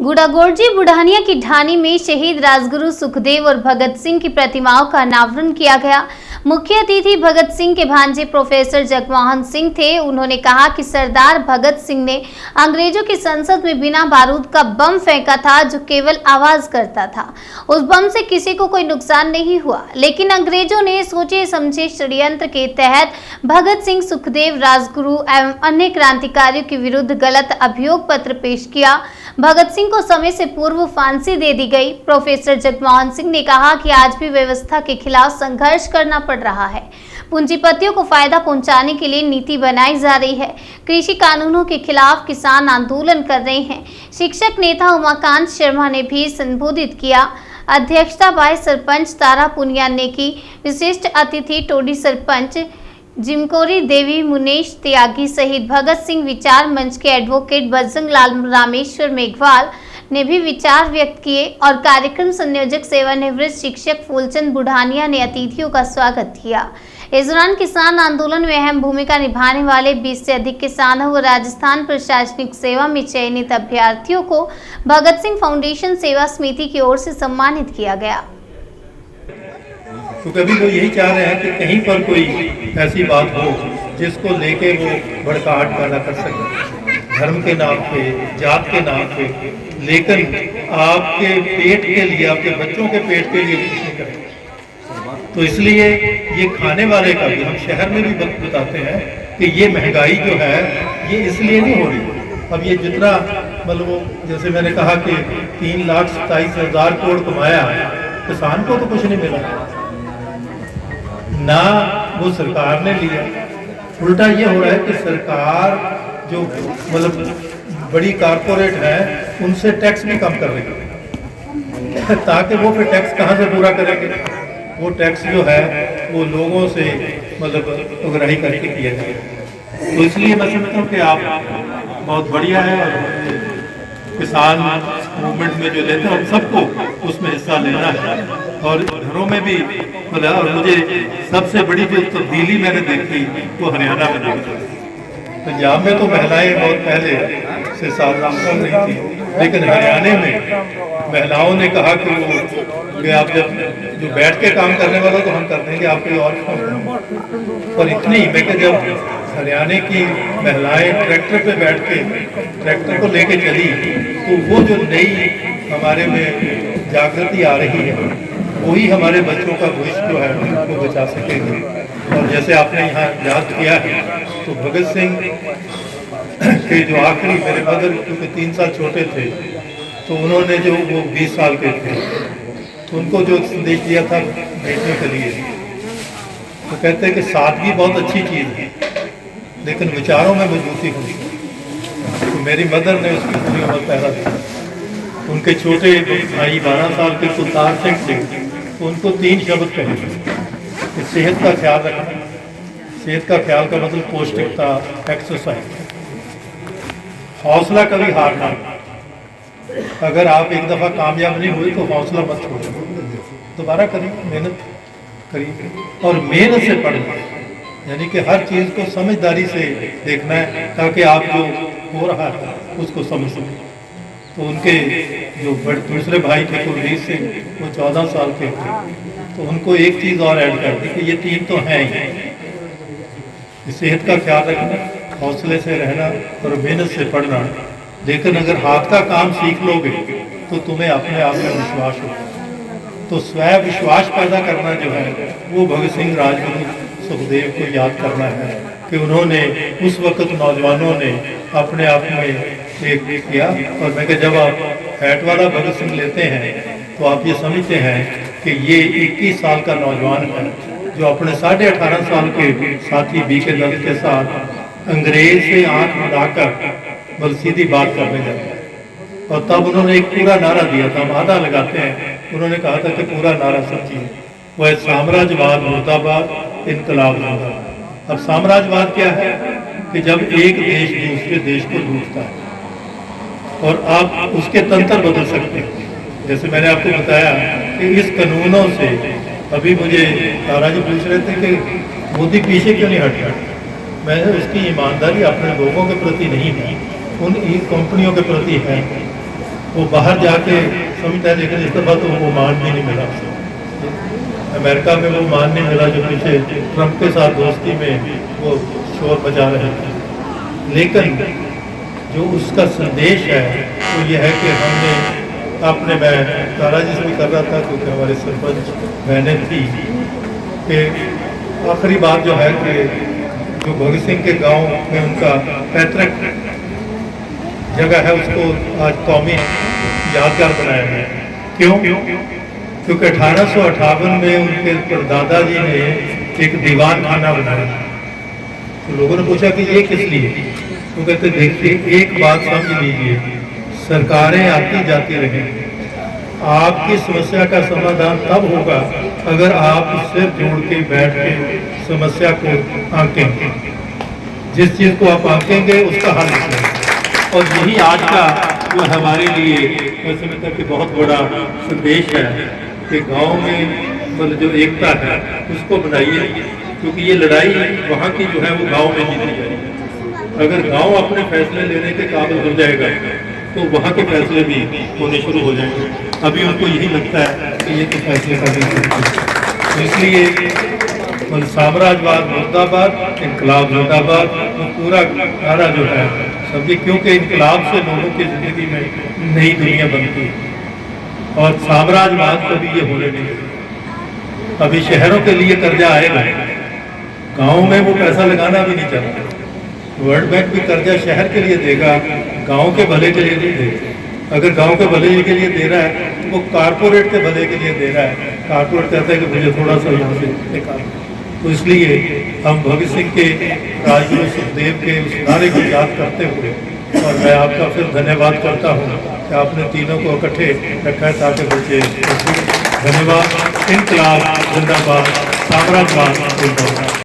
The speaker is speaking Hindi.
गुड़ागोड़जी बुढ़ानिया की ढाणी में शहीद राजगुरु सुखदेव और भगत सिंह की प्रतिमाओं का अनावरण किया गया। मुख्य अतिथि भगत सिंह के भांजे प्रोफेसर जगमोहन सिंह थे। उन्होंने कहा कि सरदार भगत सिंह ने अंग्रेजों की संसद में बिना बारूद का बम फेंका था, जो केवल आवाज करता था। उस बम से किसी को कोई नुकसान नहीं हुआ, लेकिन अंग्रेजों ने सोचे समझे षड्यंत्र के तहत भगत सिंह, सुखदेव, राजगुरु एवं अन्य क्रांतिकारियों के विरुद्ध गलत अभियोग पत्र पेश किया। भगत सिंह को समय से पूर्व फांसी दे दी गई। प्रोफेसर जगमोहन सिंह ने कहा कि आज भी व्यवस्था के खिलाफ संघर्ष करना पड़ रहा है। पूंजीपतियों को फायदा पहुंचाने के लिए नीति बनाई जा रही है। कृषि कानूनों के खिलाफ किसान आंदोलन कर रहे हैं। शिक्षक नेता उमाकांत शर्मा ने भी संबोधित किया। अध्यक्षता बाय सरपंच तारा पुनिया ने की। विशिष्ट अतिथि टोडी सरपंच जिमकोरी देवी, मुनेश त्यागी सहित भगत सिंह विचार मंच के एडवोकेट बजरंग लाल रामेश्वर मेघवाल ने भी विचार व्यक्त किए और कार्यक्रम संयोजक सेवानिवृत्त शिक्षक फूलचंद बुढ़ानिया ने अतिथियों का स्वागत किया। इस दौरान किसान आंदोलन में अहम भूमिका निभाने वाले 20 से अधिक किसानों व राजस्थान प्रशासनिक सेवा में चयनित अभ्यर्थियों को भगत सिंह फाउंडेशन सेवा समिति की ओर से सम्मानित किया गया। तो कभी वो यही चाह रहे हैं कि कहीं पर कोई ऐसी बात हो जिसको लेके वो भड़काहट पैदा कर सके, धर्म के नाम पे, जात के नाम पे, लेकिन आपके पेट के लिए, आपके बच्चों के पेट के लिए कुछ नहीं करें। तो इसलिए ये खाने वाले का भी हम शहर में भी बताते हैं कि ये महंगाई जो है ये इसलिए नहीं हो रही। अब ये जितना मतलब वो जैसे मैंने कहा कि 3,27,000 करोड़ कमाया, किसान को तो कुछ नहीं मिला ना, वो सरकार ने लिया। उल्टा ये हो रहा है कि सरकार जो मतलब बड़ी कारपोरेट है उनसे टैक्स भी कम कर रही है ताकि वो फिर टैक्स कहाँ से पूरा करेंगे। वो टैक्स जो है वो लोगों से मतलब उगराही करके किया जाए। तो इसलिए मैं समझता हूँ कि आप बहुत बढ़िया है और किसान मूवमेंट में जो लेते हैं हम सबको उसमें हिस्सा लेना है और घरों में भी मतलब। और मुझे सबसे बड़ी जो तब्दीली मैंने देखी वो हरियाणा में देखी। पंजाब में तो महिलाएं बहुत पहले से सावधान कर रही थी, लेकिन हरियाणा में महिलाओं ने कहा कि आप जब जो बैठ के काम करने वाला तो हम कर देंगे, आप कोई और काम करें। और इतनी मैं कि जब हरियाणा की महिलाएं ट्रैक्टर पे बैठ के ट्रैक्टर को लेके चली तो वो जो नई हमारे में जागृति आ रही है वही हमारे बच्चों का भविष्य जो है वो बचा सकेंगे। और जैसे आपने यहाँ याद किया है तो भगत सिंह के जो आखिरी मेरे मदर क्योंकि 3 साल छोटे थे तो उन्होंने जो वो 20 साल के थे तो उनको जो संदेश दिया था बेटियों के लिए, तो कहते हैं कि सादगी बहुत अच्छी चीज़ है लेकिन विचारों में मजबूती होती है। तो मेरी मदर ने उसकी पूरी उम्र पहला दिया। उनके छोटे भाई 12 साल के सुल्तान सिंह थे तो उनको 3 शब्द कहे कि सेहत का ख्याल रखना। सेहत का ख्याल का मतलब पौष्टिकता, एक्सरसाइज, हौसला कभी हारना। अगर आप एक दफ़ा कामयाब नहीं हुए तो हौसला मत छोड़ो, दोबारा करिए, मेहनत करिए और मेहनत से पढ़ना। यानी कि हर चीज़ को समझदारी से देखना है ताकि आप जो हो रहा है उसको समझ सकें। तो उनके जो दूसरे भाई थे कुलदीप सिंह, वो 14 साल के थे तो उनको एक चीज़ और ऐड कर दी कि ये 3 तो हैं ही, सेहत का ख्याल रखना, हौसले से रहना और मेहनत से पढ़ना। लेकिन अगर हाथ का काम सीख लोगे तो तुम्हें अपने आप में विश्वास होगा। तो स्व विश्वास पैदा करना जो है वो भगत सिंह, राजगुरु, सुखदेव को याद करना है कि उन्होंने उस वक्त नौजवानों ने अपने आप में एक किया। और मैं जब आप हैट वाला भगत सिंह लेते हैं तो आप ये समझते हैं कि ये 21 साल का नौजवान है जो अपने 18.5 साल के साथी बीके दत्त के साथ अंग्रेज से आंख मिलाकर बल सीधी बात करने जाते। और तब उन्होंने एक पूरा नारा दिया था, हम आधा लगाते हैं, उन्होंने कहा था कि पूरा नारा सच्ची है, वह साम्राज्यवाद मुर्दाबाद, इनकलाब जिंदाबाद। अब साम्राज्यवाद क्या है कि जब एक देश दूसरे देश को लूटता है और आप उसके तंत्र बदल सकते हैं। जैसे मैंने आपको बताया कि इस कानूनों से अभी मुझे तारा जी पूछ रहे थे कि मोदी पीछे क्यों नहीं हट रहा। मैं उसकी ईमानदारी अपने लोगों के प्रति नहीं है, उन कंपनियों के प्रति है वो बाहर जाके समझता है, लेकिन इस दफ़ा तो वो मान भी नहीं मिला। अमेरिका में वो मान नहीं मिला जो पीछे ट्रंप के साथ दोस्ती में वो शोर मचा रहे थे। लेकिन जो उसका संदेश है वो ये है कि हमने अपने, मैं ताराजी से भी कर रहा था क्योंकि हमारे सरपंच बहनें थी, कि आखिरी बात जो है कि जो भगत सिंह के गांव में उनका पैतृक जगह है उसको आज कौमी यादगार बनाया गया। क्यों? क्योंकि 1858 में उनके परदादा जी ने एक दीवान खाना बनाया। तो लोगों ने पूछा कि ये किस लिए? तो कहते देखिए, एक बात समझ लीजिए, सरकारें आती जाती रहेंगी, आपकी समस्या का समाधान तब होगा अगर आप सिर जोड़ के बैठ के समस्या को आंकेंगे। जिस चीज़ को आप आंकेंगे उसका हल निकलेगा। और यही आज का जो हमारे लिए मैं समझता कि बहुत बड़ा संदेश है कि गांव में मतलब जो एकता है उसको बनाइए, क्योंकि ये लड़ाई वहाँ की जो है वो गांव में जीती जाएगी। अगर गांव अपने फैसले लेने के काबिल हो जाएगा तो वहाँ के फैसले भी होने शुरू हो जाएंगे। अभी उनको यही लगता है कि ये तो फैसले कर सकते, तो इसलिए मतलब साम्राज्यवाद मुर्दाबाद, इनकलाब जिंदाबाद, तो पूरा नारा जो है समझिए, क्योंकि इनकलाब से लोगों की जिंदगी में नई दुनिया बनती है और साम्राज्यवाद कभी ये होने नहीं देगा। अभी शहरों के लिए कर्जा आएगा, गाँव में वो पैसा लगाना भी नहीं चाहता। वर्ल्ड बैंक भी कर्जा शहर के लिए देगा, गांव के भले के लिए नहीं देगा। अगर गांव के भले के लिए दे रहा है तो वो कारपोरेट के भले के लिए दे रहा है। कारपोरेट कहता है कि मुझे थोड़ा सा यहाँ से निकाल। तो इसलिए हम भगत सिंह के, राजगुरु सुखदेव के उस नारे को याद करते हुए, और मैं आपका फिर धन्यवाद करता हूँ कि आपने तीनों को इकट्ठे रखा है ताकि बच्चे। धन्यवाद। इनकलाब जिंदाबाद, साम्राज्यवाद जिंदाबाद।